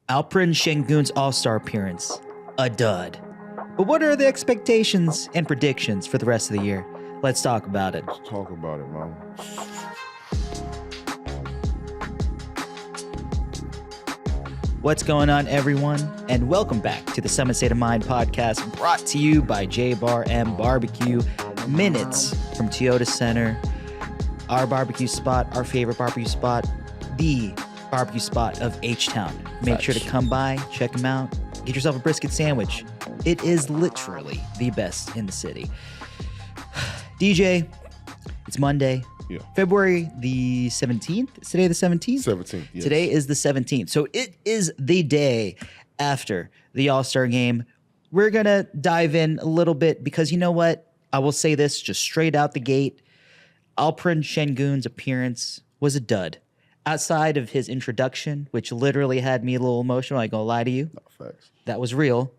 Alperen Sengun's All-Star appearance, a dud. But what are the expectations and predictions for the rest of the year? Let's talk about it. Let's talk about it, man. What's going on, everyone? And welcome back to the Summit State of Mind podcast, brought to you by J-Bar M Barbecue, minutes from Toyota Center. Our barbecue spot, our favorite barbecue spot, the barbecue spot of H-Town. Make sure to come by, check them out, get yourself a brisket sandwich. It is literally the best in the city. DJ, it's Monday. Yeah. February the 17th? Is today the 17th? 17th, yes. Today is the 17th. So it is the day after the All-Star game. We're going to dive in a little bit because you know what? I will say this just straight out the gate. Alperen Sengun's appearance was a dud. Outside of his introduction, which literally had me a little emotional, I ain't gonna lie to you. No, facts. That was real.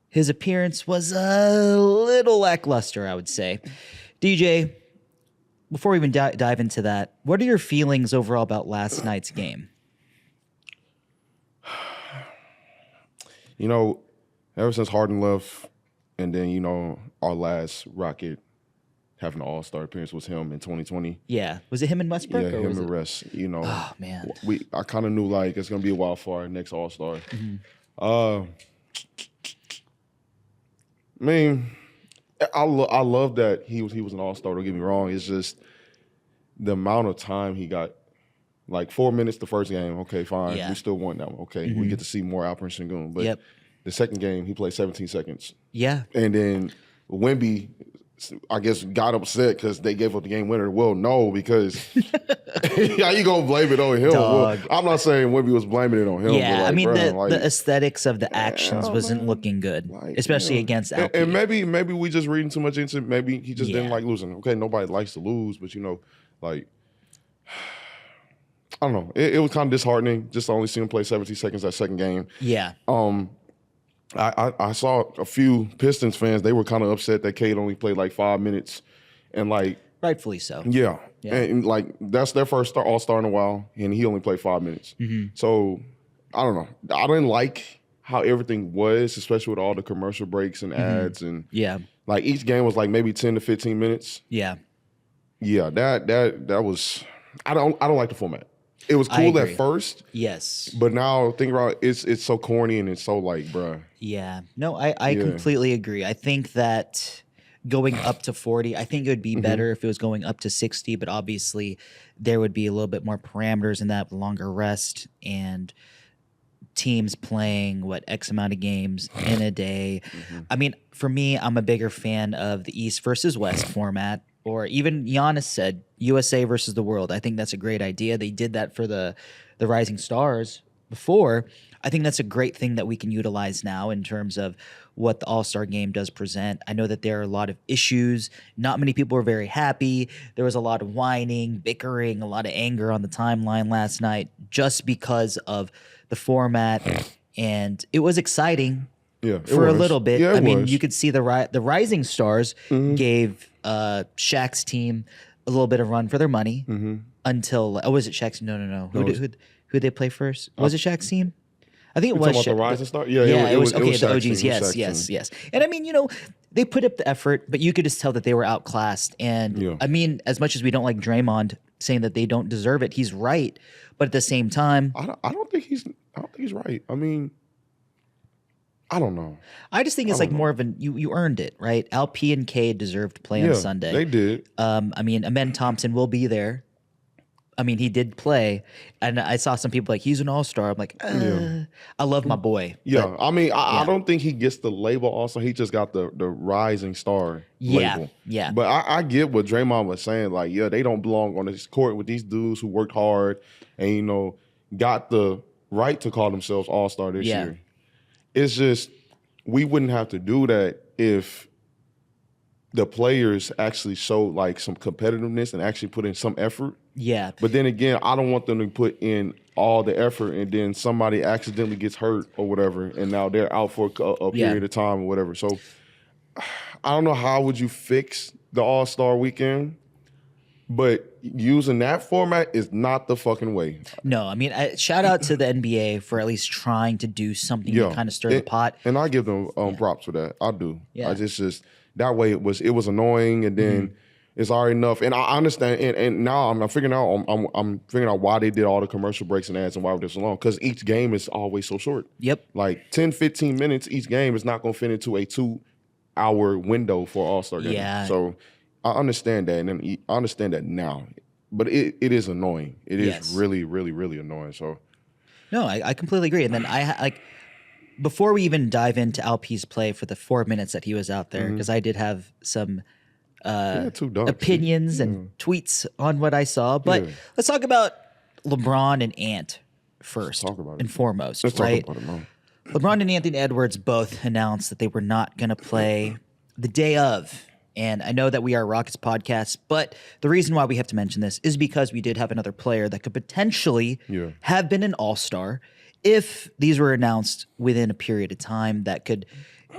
His appearance was a little lackluster, I would say. DJ, before we even dive into that, what are your feelings overall about last night's game? You know, ever since Harden left, and then, you know, our last Rocket having an All-Star appearance was him in 2020. Yeah. Was it him and Westbrook? Yeah, or him was and it? Russ. You know, Oh, man. I kind of knew, like, it's going to be a while for our next All-Star. Mm-hmm. I mean, I love that he was an All-Star, don't get me wrong. It's just the amount of time he got. Like 4 minutes the first game, okay, fine. Yeah. We still won that one, okay. We get to see more Alperen Sengun. But the second game, he played 17 seconds. Yeah. And then Wemby, I guess, got upset because they gave up the game winner. Well, no, because how you gonna blame it on him? Well, I'm not saying Wemby was blaming it on him. Yeah, but like, I mean, bro, the aesthetics of the actions wasn't looking good, like, especially against Alperen. And maybe we just reading too much into it. Maybe he just didn't like losing. Okay, nobody likes to lose, but, you know, like, I don't know. It was kind of disheartening just to only see him play 17 seconds that second game. Yeah. I saw a few Pistons fans, they were kind of upset that Cade only played like 5 minutes. And like, rightfully so. Yeah. And like, that's their first All-Star in a while, and he only played 5 minutes. Mm-hmm. So, I don't know. I didn't like how everything was, especially with all the commercial breaks and ads. And like, each game was like maybe 10 to 15 minutes. Yeah. Yeah, that was, I don't like the format. It was cool at first. Yes. But now, think about it, it's so corny and it's so like, bruh. Yeah. No, I completely agree. I think that going up to 40, I think it would be better if it was going up to 60, but obviously there would be a little bit more parameters in that, longer rest and teams playing, X amount of games in a day. I mean, for me, I'm a bigger fan of the East versus West format. Or even Giannis said, USA versus the world. I think that's a great idea. They did that for the Rising Stars before. I think that's a great thing that we can utilize now in terms of what the All-Star game does present. I know that there are a lot of issues. Not many people were very happy. There was a lot of whining, bickering, a lot of anger on the timeline last night just because of the format. And it was exciting. For a little bit. Yeah, I mean, you could see the Rising Stars gave Shaq's team a little bit of run for their money until was it Shaq's? No. Who they play first? Was it Shaq's team? I think it was About the Rising Star. Yeah, it was okay. It was The Shaq's OGs, team. yes. And I mean, you know, they put up the effort, but you could just tell that they were outclassed. And I mean, as much as we don't like Draymond saying that they don't deserve it, he's right. But at the same time, I don't think he's right. I mean, I don't know. I just think it's like more of an you earned it, right? LP and K deserved to play on Sunday. They did. I mean, Amen Thompson will be there. I mean, he did play, and I saw some people like he's an All-Star. I'm like, I love my boy. Yeah, but, I mean, I don't think he gets the label All-Star. He just got the Rising Star label. Yeah. But I get what Draymond was saying. Like, they don't belong on this court with these dudes who worked hard and, you know, got the right to call themselves All-Star this year. It's just, we wouldn't have to do that if the players actually showed like some competitiveness and actually put in some effort. Yeah. But then again, I don't want them to put in all the effort and then somebody accidentally gets hurt or whatever, and now they're out for a period of time or whatever. So I don't know, how would you fix the All-Star weekend? But using that format is not the fucking way. No, I mean, shout out to the NBA for at least trying to do something to kind of stir the pot. And I give them props for that. I do. Yeah. I just that way it was annoying, and then it's already enough. And I understand. And now I'm figuring out I'm figuring out why they did all the commercial breaks and ads and why it was so long. Because each game is always so short. Yep. Like 10, 15 minutes each game is not going to fit into a 2-hour window for All-Star game. Yeah. So I understand that, and I understand that now. But it is annoying. It is really, really, really annoying. So no, I completely agree. And then before we even dive into Alp's play for the 4 minutes that he was out there, because I did have some opinions and tweets on what I saw. But let's talk about LeBron and Ant first and foremost. Let's right? talk about it, man. LeBron and Anthony Edwards both announced that they were not going to play the day of. And I know that we are a Rockets podcast, but the reason why we have to mention this is because we did have another player that could potentially have been an all-star if these were announced within a period of time that could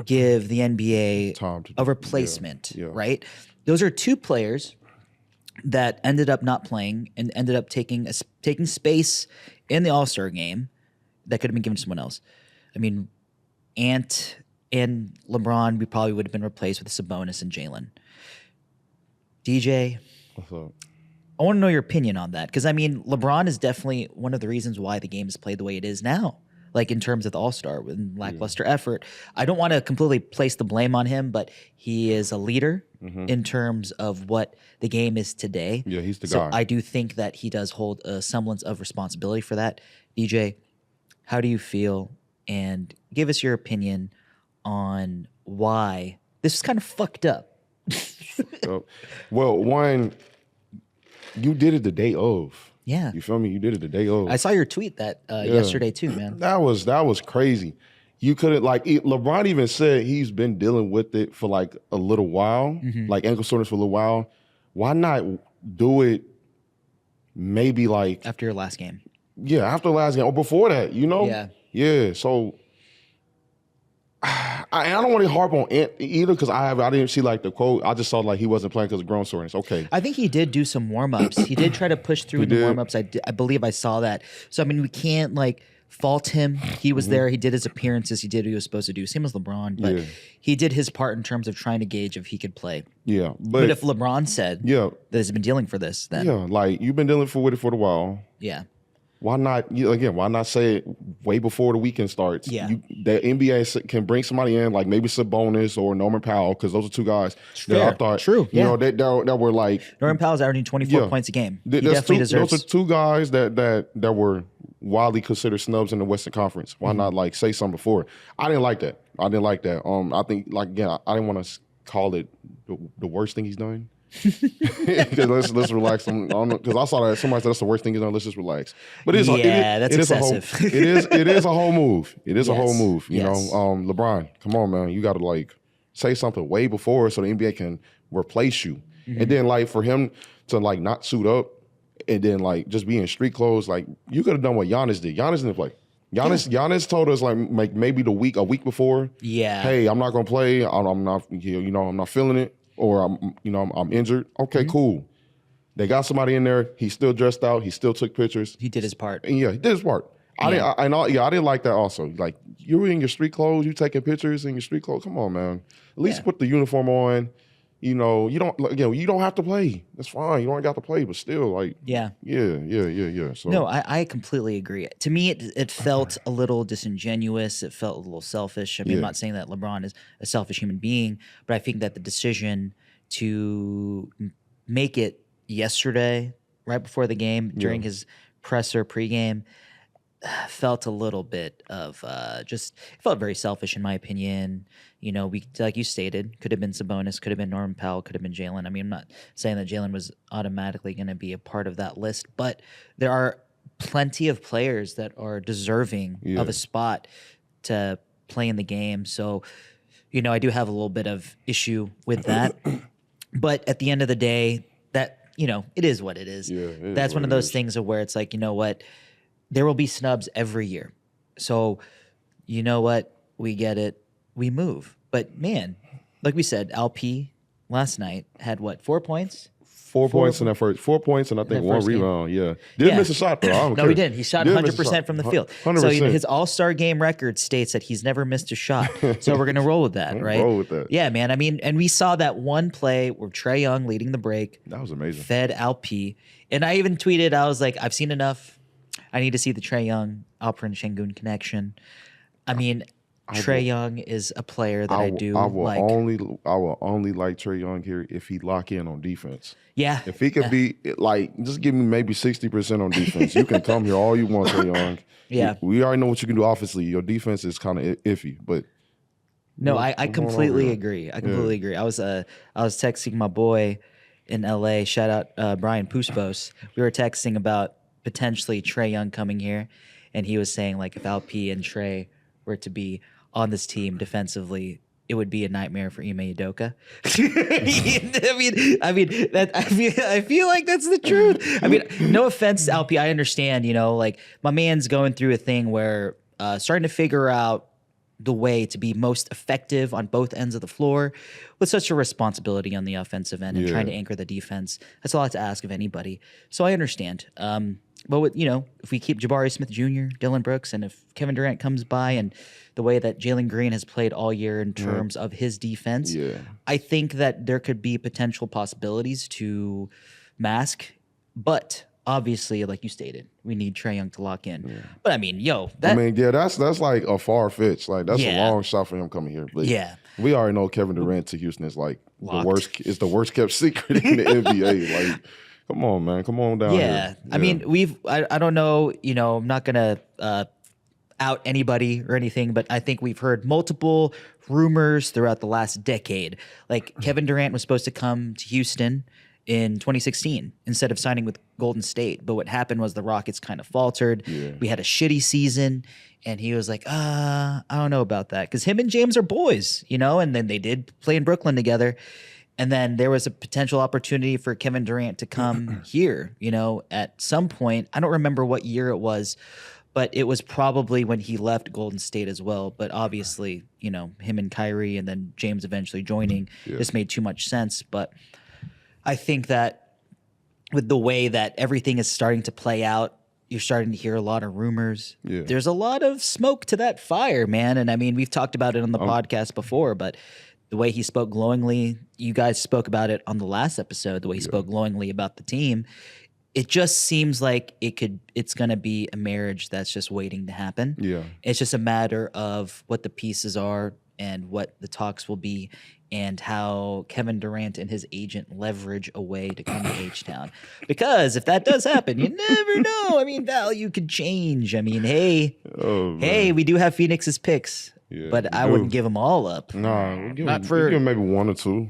give the NBA a replacement, right? Those are two players that ended up not playing and ended up taking space in the All-Star game that could have been given to someone else. I mean, Ant and LeBron, we probably would have been replaced with Sabonis and Jalen. DJ, what's up? I want to know your opinion on that because, I mean, LeBron is definitely one of the reasons why the game is played the way it is now, like in terms of the All-Star with lackluster effort. I don't want to completely place the blame on him, but he is a leader in terms of what the game is today. Yeah, he's the so guy. I do think that he does hold a semblance of responsibility for that. DJ, how do you feel? And give us your opinion on why this is kind of fucked up. Well, one, you did it the day of. Yeah. You feel me? You did it the day of. I saw your tweet that yesterday too, man. That was crazy. You couldn't LeBron even said he's been dealing with it for like a little while, like ankle soreness for a little while. Why not do it maybe like after your last game? Yeah, after the last game or before that, you know? Yeah. Yeah. So I don't want to harp on Ant either because I didn't see like the quote. I just saw like he wasn't playing because of groin soreness. Okay. I think he did do some warm-ups. He did try to push through the warm-ups. I believe I saw that. So, I mean, we can't like fault him. He was there. He did his appearances. He did what he was supposed to do. Same as LeBron. But he did his part in terms of trying to gauge if he could play. Yeah. But if LeBron said that he's been dealing for this, then. Yeah, like you've been dealing with it for a while. Yeah. Why not? Why not say it way before the weekend starts? Yeah. The NBA can bring somebody in like maybe Sabonis or Norman Powell because those are two guys that I thought, True. You know, that were like Norman Powell's averaging 24 points a game. He definitely deserves. Those are two guys that were widely considered snubs in the Western Conference. Why not like say something before? I didn't like that. I think like again, I didn't want to call it the worst thing he's done. let's relax. Because I saw that somebody said that's the worst thing he's done. Let's just relax. But that's excessive. It is a whole move. It is a whole move. You know, LeBron, come on, man. You got to like say something way before so the NBA can replace you. And then like for him to like not suit up and then like just be in street clothes, like you could have done what Giannis did. Giannis didn't play. Giannis told us like maybe a week before. Yeah. Hey, I'm not gonna play. I'm not. I'm not feeling it. Or I'm injured. Okay, cool. They got somebody in there. He still dressed out. He still took pictures. He did his part. And he did his part. I didn't like that. Also, like you were in your street clothes. You taking pictures in your street clothes. Come on, man. At least put the uniform on. You know, you don't have to play. That's fine. You don't got to play, but still, like, yeah. So no, I completely agree. To me, it felt a little disingenuous. It felt a little selfish. I mean, I'm not saying that LeBron is a selfish human being, but I think that the decision to make it yesterday, right before the game, during his presser pregame, felt a little bit of it felt very selfish in my opinion. You know, we like you stated, could have been Sabonis, could have been Norman Powell, could have been Jalen. I mean, I'm not saying that Jalen was automatically going to be a part of that list, but there are plenty of players that are deserving of a spot to play in the game. So, you know, I do have a little bit of issue with that. But at the end of the day, that, you know, it is what it is. That's one of those things of where it's like, you know what, there will be snubs every year. So, you know what? We get it. We move. But, man, like we said, LP last night had, 4 points? 4 points in that first. 4 points and I think one rebound. Yeah. Didn't miss a shot, though. I don't care. No, he didn't. He shot 100% from the field. 100%. So his All-Star game record states that he's never missed a shot. So we're going to roll with that, right? Roll with that. Yeah, man. I mean, and we saw that one play where Trae Young leading the break. That was amazing. Fed Alp. And I even tweeted, I was like, I've seen enough. I need to see the Trae Young, Alperen Sengun connection. I mean, Trae Young is a player that I will only like Trae Young here if he lock in on defense. Yeah. If he could be like, just give me maybe 60% on defense. You can come here all you want, Trae Young. Yeah. We already know what you can do offensively. Your defense is kind of iffy, but no, I completely agree. I completely agree. I was texting my boy in LA. Shout out Brian Puspos. We were texting about potentially Trae Young coming here, and he was saying like if Alp and Trae were to be on this team defensively, it would be a nightmare for Ime Udoka. I feel like that's the truth. I mean, no offense, Alp. I understand, like my man's going through a thing where starting to figure out the way to be most effective on both ends of the floor with such a responsibility on the offensive end and trying to anchor the defense. That's a lot to ask of anybody. So I understand. But if we keep Jabari Smith Jr., Dylan Brooks, and if Kevin Durant comes by and the way that Jalen Green has played all year in terms of his defense, I think that there could be potential possibilities to mask. But obviously, like you stated, we need Trae Young to lock in. Yeah. But I mean, that's like a far fetch. Like that's a long shot for him coming here. But we already know Kevin Durant to Houston is like the worst kept secret in the NBA. Like, come on, man, come on down here. Yeah, I mean, I don't know. I'm not gonna out anybody or anything, but I think we've heard multiple rumors throughout the last decade. Like Kevin Durant was supposed to come to Houston in 2016 instead of signing with Golden State. But what happened was the Rockets kind of faltered. Yeah. We had a shitty season, and he was like, I don't know about that. Because him and James are boys, and then they did play in Brooklyn together. And then there was a potential opportunity for Kevin Durant to come here, at some point. I don't remember what year it was, but it was probably when he left Golden State as well. But obviously, him and Kyrie and then James eventually joining just made too much sense. But I think that with the way that everything is starting to play out, you're starting to hear a lot of rumors. Yeah. There's a lot of smoke to that fire, man. And I mean, we've talked about it on the podcast before, but the way he spoke glowingly, you guys spoke about it on the last episode, the way he spoke glowingly about the team, it just seems like it's going to be a marriage that's just waiting to happen. Yeah. It's just a matter of what the pieces are and what the talks will be and how Kevin Durant and his agent leverage a way to come to H-Town. Because if that does happen, you never know. I mean, value could change. I mean, hey, we do have Phoenix's picks. Yeah, but I wouldn't give them all up. No, give maybe one or two.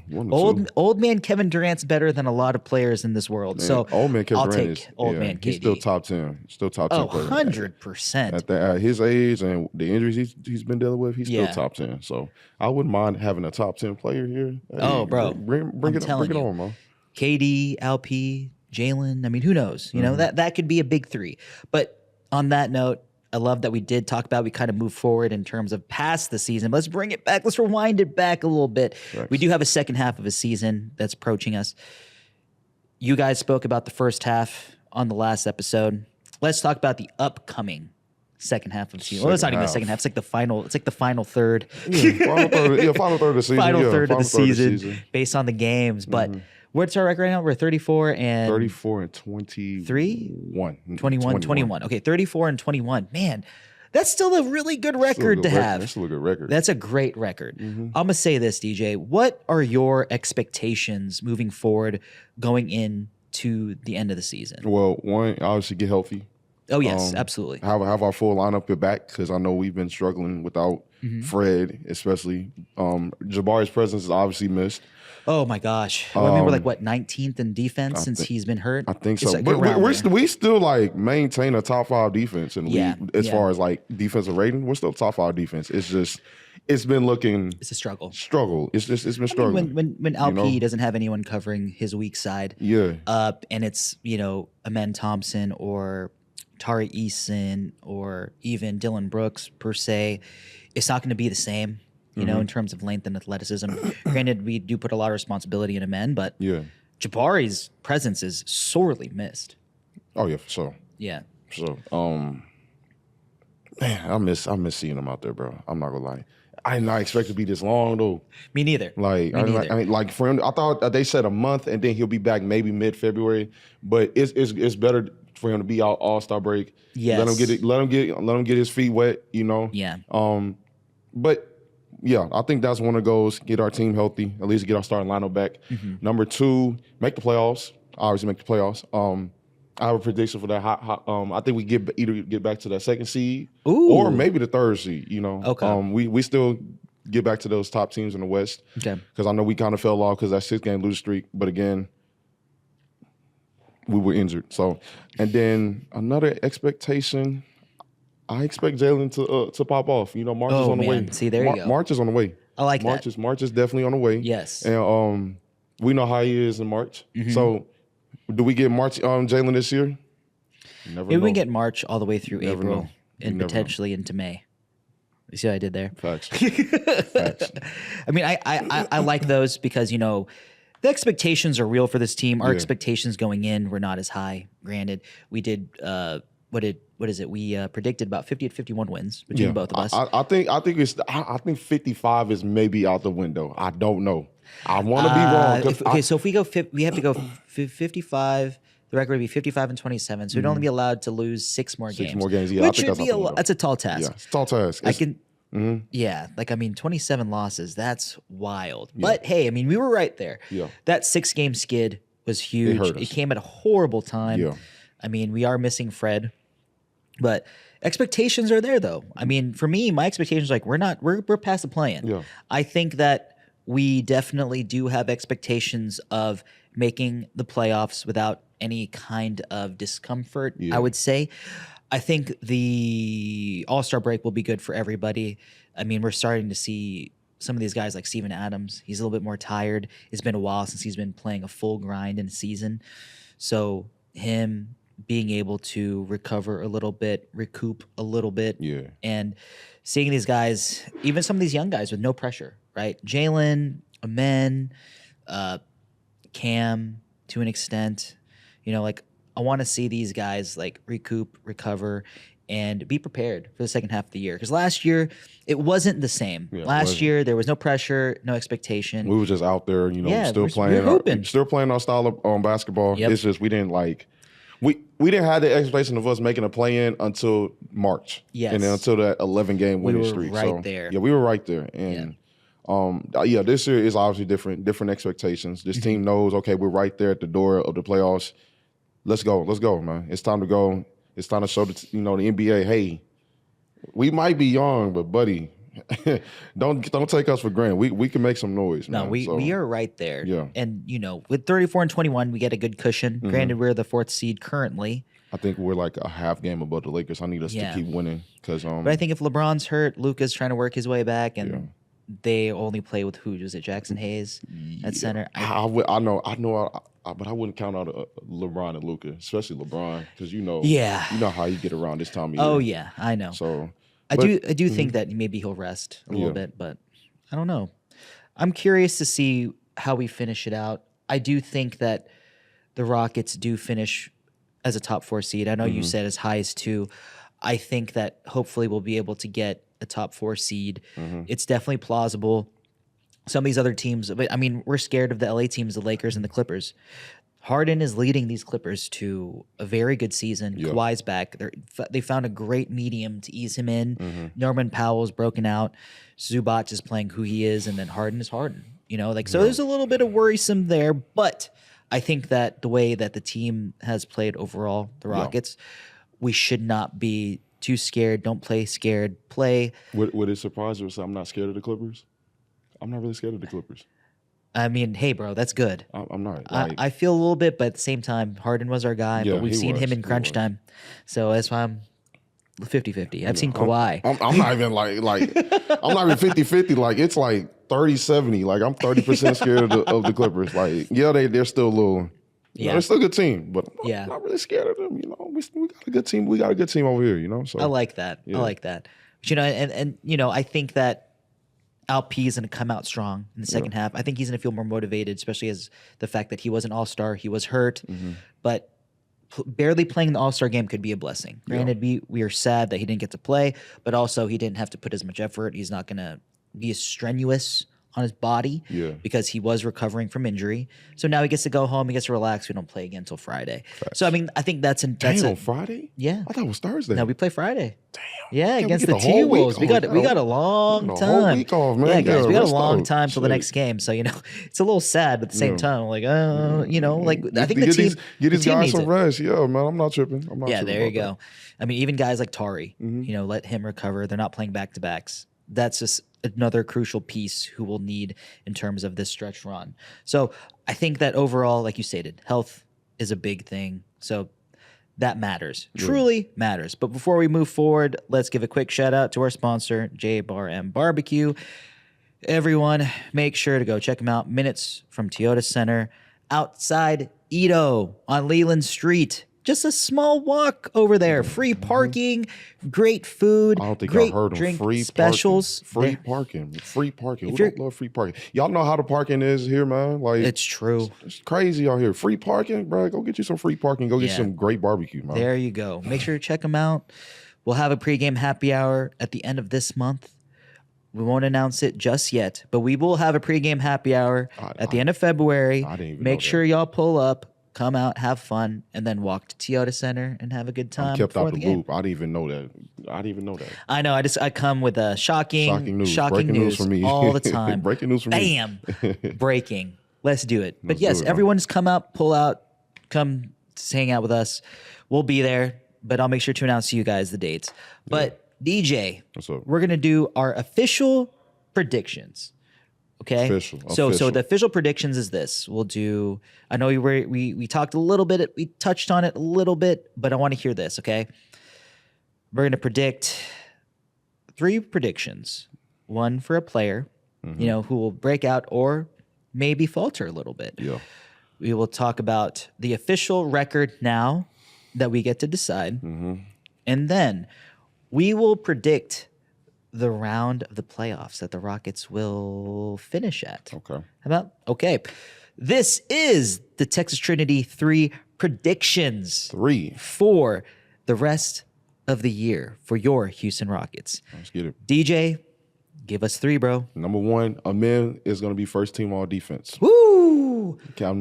Old man Kevin Durant's better than a lot of players in this world. Man, so old man Kevin Durant take old man KD. He's still top 10. Still top 10 player. 100%. At his age and the injuries he's been dealing with, he's still top 10. So I wouldn't mind having a top 10 player here. Hey, bro. Bring it on, man. KD, LP, Jalen. I mean, who knows? You know, that could be a big three. But on that note, I love that we did talk about, we kind of moved forward in terms of past the season. Let's bring it back. Let's rewind it back a little bit. Thanks. We do have a second half of a season that's approaching us. You guys spoke about the first half on the last episode. Let's talk about the upcoming second half of the season. Well, it's not even the second half. It's like the final. It's like the final third. Final third of the season. Final third of the season, based on the games. But what's our record right now? We're 34 and 21. 21. Okay, 34 and 21. Man, that's still a really good record to have. That's still a good record. That's a great record. I'm going to say this, DJ. What are your expectations moving forward going into the end of the season? Well, one, obviously get healthy. Oh, yes, absolutely. Have our full lineup back because I know we've been struggling without Fred, especially. Jabari's presence is obviously missed. Oh, my gosh. I mean, we're like, 19th in defense since he's been hurt? I think so. But we still, like, maintain a top 5 defense in the league as far as, like, defensive rating. We're still top 5 defense. It's just – it's been looking – It's a struggle. It's been struggling. When LP doesn't have anyone covering his weak side. Yeah. And it's, Amen Thompson or Tari Eason or even Dylan Brooks, per se, it's not going to be the same. In terms of length and athleticism. Granted, we do put a lot of responsibility in men, but Jabari's presence is sorely missed. Oh yeah, for sure. Yeah. So, man, I miss seeing him out there, bro. I'm not gonna lie. I did not expect it to be this long though. Me neither. Like, Me neither. I mean, like for him, I thought they said a month, and then he'll be back maybe mid-February. But it's better for him to be out All-Star break. Yes. Let him get his feet wet. You know. Yeah. But yeah, I think that's one of the goals. Get our team healthy. At least get our starting lineup back. Number 2, make the playoffs. Obviously, make the playoffs. I have a prediction for that. I think we either get back to that 2nd seed or maybe the 3rd seed. You know, Okay. We still get back to those top teams in the West. Okay. Because I know we kind of fell off because that 6-game losing streak. But again, we were injured. So, and then another expectation. I expect Jalen to pop off. You know, March is on the way. See, there you go. March is on the way. I like that. March is definitely on the way. Yes. And we know how he is in March. So, do we get March Jalen this year? Maybe we can get March all the way through Never April know. and potentially into May. You see what I did there? Facts. Facts. I mean, I like those because, you know, the expectations are real for this team. Our expectations going in were not as high. Granted, we did what is it? We predicted about 50 to 51 wins between both of us. I think 55 is maybe out the window. I don't know. I want to be wrong. So if we go, we have to go 55. The record would be 55 and 27. So we'd only be allowed to lose 6 more games. 6 more games. Yeah, which I think would be that's a tall task. Yeah, it's a tall task. Yeah, like I mean, 27 losses. That's wild. But hey, I mean, we were right there. Yeah. That 6-game skid was huge. hurt us. It came at a horrible time. Yeah. I mean, we are missing Fred, but expectations are there though. I mean, for me, my expectations are like we're past the play-in. Yeah. I think that we definitely do have expectations of making the playoffs without any kind of discomfort. I would say. I think the All-Star break will be good for everybody. I mean, we're starting to see some of these guys like Steven Adams. He's a little bit more tired. It's been a while since he's been playing a full grind in a season. So him being able to recover a little bit, recoup a little bit, and seeing these guys, even some of these young guys with no pressure, right? Jalen, Amen, Cam, to an extent, you know, like I want to see these guys like recoup, recover, and be prepared for the second half of the year. Because last year, it wasn't the same. Last year, there was no pressure, no expectation. We were just out there, you know, we're still playing our style of basketball. Yep. It's just we didn't like we didn't have the expectation of us making a play-in until March. Yes. And then until that 11-game winning were streak. right there. Yeah, we were right there. And this year is obviously different expectations. This team knows, okay, we're right there at the door of the playoffs. Let's go, man. It's time to go. It's time to show the NBA, hey, we might be young, but buddy, don't take us for granted. We can make some noise, man. No, we are right there. Yeah. And you know, with 34 and 21, we get a good cushion. Granted, we're the 4th seed currently. I think we're like a half game above the Lakers. I need us to keep winning because But I think if LeBron's hurt, Luka's trying to work his way back, and they only play with who? Was it Jackson Hayes at center? I know. But I wouldn't count out LeBron and Luka, especially LeBron, because you know how you get around this time of year. Oh yeah, I know. So I do think that maybe he'll rest a little bit, but I don't know. I'm curious to see how we finish it out. I do think that the Rockets do finish as a top 4 seed. I know you said as high as 2. I think that hopefully we'll be able to get a top 4 seed. It's definitely plausible. Some of these other teams, but I mean, we're scared of the LA teams, the Lakers and the Clippers. Harden is leading these Clippers to a very good season. Kawhi's back. They found a great medium to ease him in. Norman Powell's broken out. Zubac is playing who he is, and then Harden is Harden. You know, like so. There's a little bit of worrisome there, but I think that the way that the team has played overall, the Rockets, we should not be too scared. Don't play scared. Play. Would it surprise you if I'm not scared of the Clippers? I'm not really scared of the Clippers. I mean, hey, bro, that's good. I'm not. I feel a little bit, but at the same time, Harden was our guy, but we've seen him in crunch time. So that's why I'm 50-50. I've seen Kawhi. I'm not even like I'm not even 50-50. Like it's like 30-70. Like I'm 30% scared of the Clippers. Like they're still a little. They're still a good team, but I'm not really scared of them. You know, we got a good team. We got a good team over here. You know, so I like that. I like that. But, you know, and you know, I think that Alp's going to come out strong in the second half. I think he's going to feel more motivated, especially as the fact that he was an all-star. He was hurt, but barely playing the all-star game could be a blessing. Granted, we are sad that he didn't get to play, but also he didn't have to put as much effort. He's not going to be as strenuous on his body because he was recovering from injury. So now he gets to go home. He gets to relax. We don't play again until Friday. Facts. So, I mean, I think that's on Friday? Yeah. I thought it was Thursday. No, we play Friday. Damn. Yeah, against the Timberwolves. We got a long time. Whole week off, man. Yeah, guys, we got a long time till the next game. So, it's a little sad, but at the same time, like, I think the team get these guys some it. rest. Yeah, man, I'm not tripping. There you go. I mean, even guys like Tari, let him recover. They're not playing back-to-backs. That's just another crucial piece who we'll need in terms of this stretch run. So I think that overall, like you stated, health is a big thing. So that matters, truly matters. But before we move forward, let's give a quick shout out to our sponsor, J Bar M Barbecue. Everyone, make sure to go check them out. Minutes from Toyota Center, outside Edo on Leland Street. Just a small walk over there. Free parking, great food, I don't think great I've heard of drink free specials. Free parking. Who don't love free parking? Y'all know how the parking is here, man. Like it's true. It's crazy out here. Free parking, bro. Go get you some free parking. Go get some great barbecue, man. There you go. Make sure to check them out. We'll have a pregame happy hour at the end of this month. We won't announce it just yet, but we will have a pregame happy hour at the end of February. Make sure y'all pull up. Come out, have fun, and then walk to Toyota Center and have a good time. I'm kept out the game. loop. I didn't even know that. I know. I come with a shocking news for me all the time. Breaking news for me. Bam, breaking. Let's do it. But yes, everyone just come out, pull out, come hang out with us. We'll be there, but I'll make sure to announce to you guys the dates. But DJ, what's up? We're gonna do our official predictions. Okay. So the official predictions is this. We'll do. I know we talked a little bit. We touched on it a little bit, but I want to hear this. Okay. We're gonna predict 3 predictions. One for a player, who will break out or maybe falter a little bit. Yeah. We will talk about the official record now that we get to decide, and then we will predict the round of the playoffs that the Rockets will finish at. Okay. This is the Texas Trinity 3 predictions. 3 for the rest of the year for your Houston Rockets. Let's get it. DJ, give us 3, bro. Number 1, Amin is going to be first team all defense. Woo! Okay, I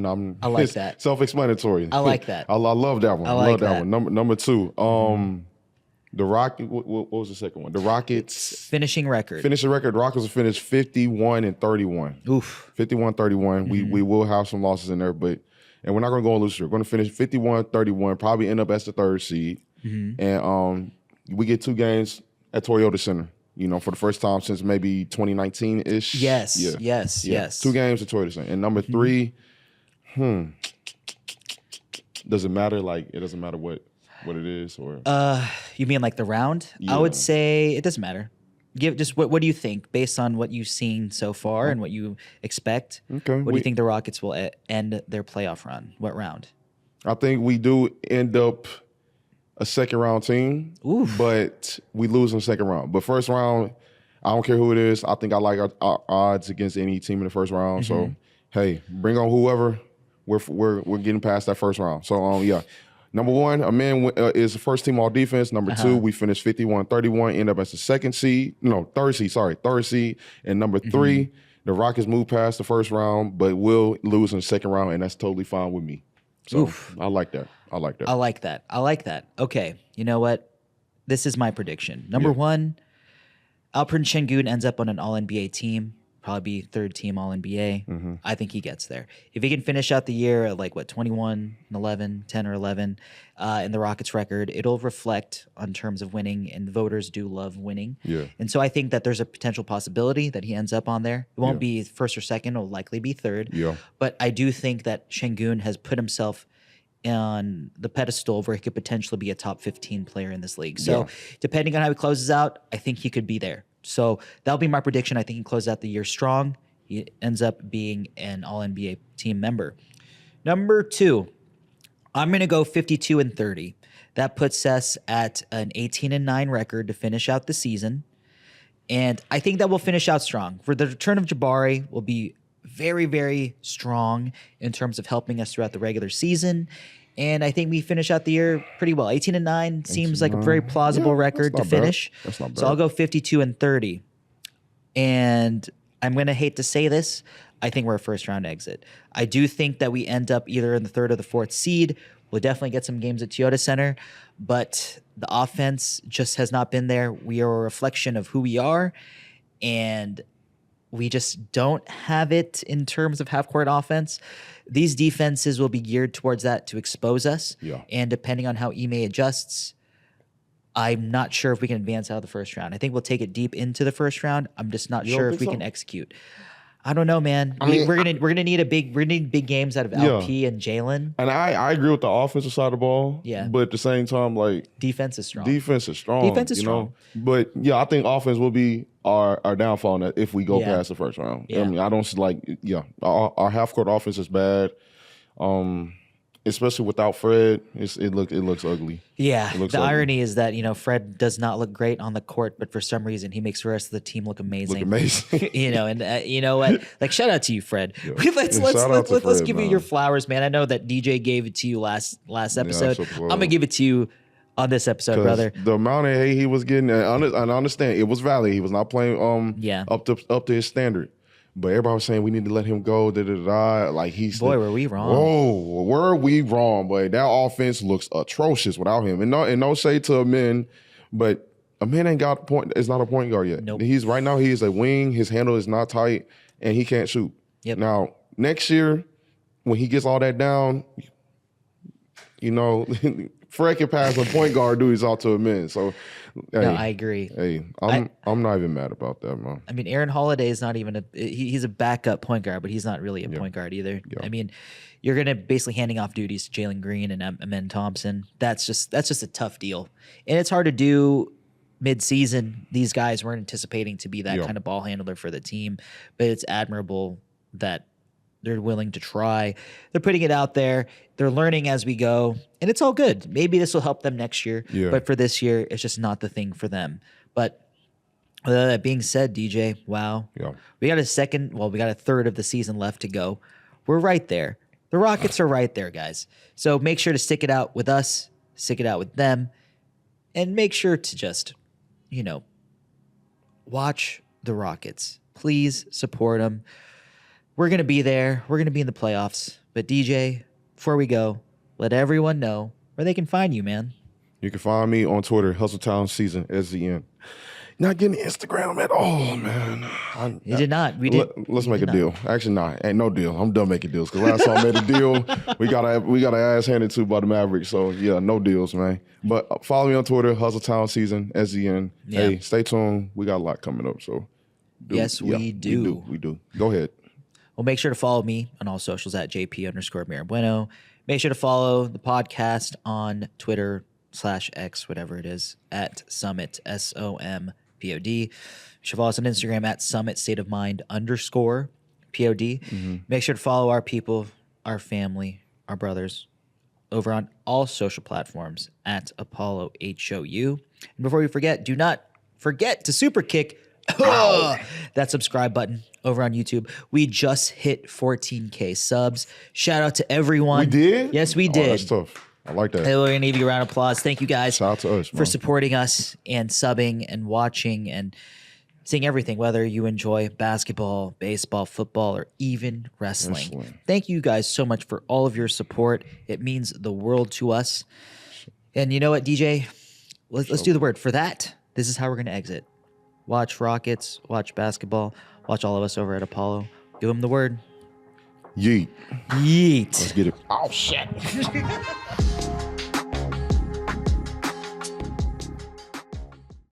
like that. Self-explanatory. I like that. I love that one. I love that one. Number 2, the Rockets. What was the second one? The Rockets finishing record. The Rockets will finish 51-31. Oof. 51-31. We will have some losses in there, and we're not going to go on lose. We're going to finish 51-31. Probably end up as the 3rd seed, and we get 2 games at Toyota Center. For the first time since maybe 2019-ish. Yes. 2 games at Toyota Center. And number 3, does it matter? Like it doesn't matter what it is, or you mean like the round? I would say it doesn't matter. What do you think based on what you've seen so far and what you expect? Okay. What do you think the Rockets will end their playoff run? What round? I think we do end up a second round team, but we lose in the second round. But first round, I don't care who it is. I think I like our odds against any team in the first round. So hey, bring on whoever. We're getting past that first round. So Number 1, Amin is the first team all defense. Number 2, we finished 51-31, end up as the 3rd seed. And number 3, the Rockets move past the first round, but will lose in the second round, and that's totally fine with me. So I like that. I like that. Okay, you know what? This is my prediction. Number 1, Alperen Sengun ends up on an All-NBA team. Probably be 3rd team All-NBA. I think he gets there. If he can finish out the year at 21-11, 10 or 11 in the Rockets record, it'll reflect on terms of winning, and voters do love winning. Yeah. And so I think that there's a potential possibility that he ends up on there. It won't be 1st or 2nd. It'll likely be 3rd. Yeah. But I do think that Sengun has put himself on the pedestal where he could potentially be a top 15 player in this league. So depending on how he closes out, I think he could be there. So that'll be my prediction. I think he closes out the year strong. He ends up being an All-NBA team member. Number 2, I'm going to go 52-30. That puts us at an 18-9 record to finish out the season. And I think that we'll finish out strong. For the return of Jabari will be very, very strong in terms of helping us throughout the regular season. And I think we finish out the year pretty well. 18-9 seems like a very plausible record to finish. That's not bad. So I'll go 52-30. And I'm going to hate to say this. I think we're a first round exit. I do think that we end up either in the 3rd or the 4th seed. We'll definitely get some games at Toyota Center, but the offense just has not been there. We are a reflection of who we are, and we just don't have it in terms of half-court offense. These defenses will be geared towards that to expose us, and depending on how Ime adjusts, I'm not sure if we can advance out of the first round. I think we'll take it deep into the first round. I'm just not sure if we can execute. I don't know, man. We're gonna need big games out of LP and Jalen. And I agree with the offensive side of the ball. Yeah. But at the same time, like defense is strong. Defense is strong. But yeah, I think offense will be our downfall if we go past the first round. Yeah. I mean, I don't our half court offense is bad. Especially without Fred, it looks ugly. Yeah, the irony is that Fred does not look great on the court, but for some reason he makes the rest of the team look amazing. And you know what? Like, shout out to you, Fred. Yeah. Let's give you your flowers, man. I know that DJ gave it to you last episode. I'm gonna give it to you on this episode, brother. The amount of hate he was getting, and I understand it was valid. He was not playing up to his standard. But everybody was saying we need to let him go. Like were we wrong? Oh, were we wrong? But that offense looks atrocious without him. And no shade to Amen, but Amen ain't got a point. It's not a point guard yet. Nope. Right now he is a wing. His handle is not tight, and he can't shoot. Yep. Now next year, when he gets all that down, Fred can pass a point guard duties out to Amen. So. Hey, no, I agree. Hey, I'm not even mad about that, man. I mean, Aaron Holiday is not even he's a backup point guard, but he's not really a point guard either. Yeah. I mean, you're gonna basically handing off duties to Jalen Green and Amen Thompson. That's just a tough deal, and it's hard to do mid-season. These guys weren't anticipating to be that kind of ball handler for the team, but it's admirable that they're willing to try. They're putting it out there. They're learning as we go, and it's all good. Maybe this will help them next year, but for this year, it's just not the thing for them. But that being said, DJ, wow. Yeah. We got a 1/3 of the season left to go. We're right there. The Rockets are right there, guys. So make sure to stick it out with us, stick it out with them, and make sure to just, watch the Rockets. Please support them. We're going to be there. We're going to be in the playoffs. But DJ, before we go, let everyone know where they can find you, man. You can find me on Twitter, Hustletown Season, SZN. Not getting Instagram at all, man. You did not. Let's make a deal. Actually, ain't no deal. I'm done making deals. Because last time I made a deal, we got an ass handed to by the Mavericks. So, yeah, no deals, man. But follow me on Twitter, Hustletown Season, SZN. Yeah. Hey, stay tuned. We got a lot coming up. So, we do. We do. Go ahead. Well, make sure to follow me on all socials at JP_Mirabueno. Make sure to follow the podcast on Twitter /X, whatever it is, at Summit, SOMPOD. You should follow us on Instagram at Summit State of Mind _POD. Mm-hmm. Make sure to follow our people, our family, our brothers over on all social platforms at Apollo HOU. And before we forget, do not forget to super kick that subscribe button over on YouTube. We just hit 14K subs. Shout out to everyone. We did? Yes, we did. That's tough. I like that. Hey, we're going to give you a round of applause. Thank you guys Shout out to us, for supporting us and subbing and watching and seeing everything, whether you enjoy basketball, baseball, football, or even wrestling. Thank you guys so much for all of your support. It means the world to us. And you know what, DJ? Let's do the word. For that, this is how we're going to exit. Watch Rockets, watch basketball, watch all of us over at Apollo. Give them the word. Yeet. Yeet. Let's get it. Oh, shit.